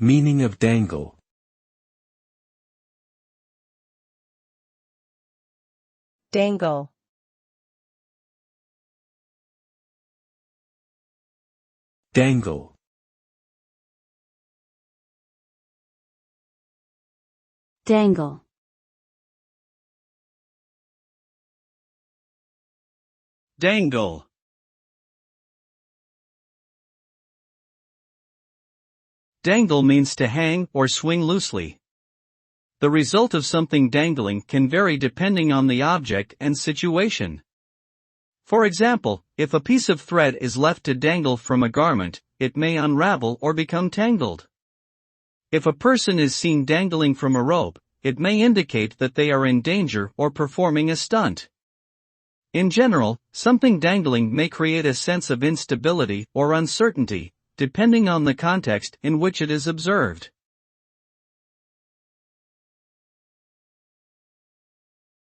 Meaning of dangle. Dangle. Dangle. Dangle. Dangle. Dangle means to hang or swing loosely. The result of something dangling can vary depending on the object and situation. For example, if a piece of thread is left to dangle from a garment, it may unravel or become tangled. If a person is seen dangling from a rope, it may indicate that they are in danger or performing a stunt. In general, something dangling may create a sense of instability or uncertainty, depending on the context in which it is observed.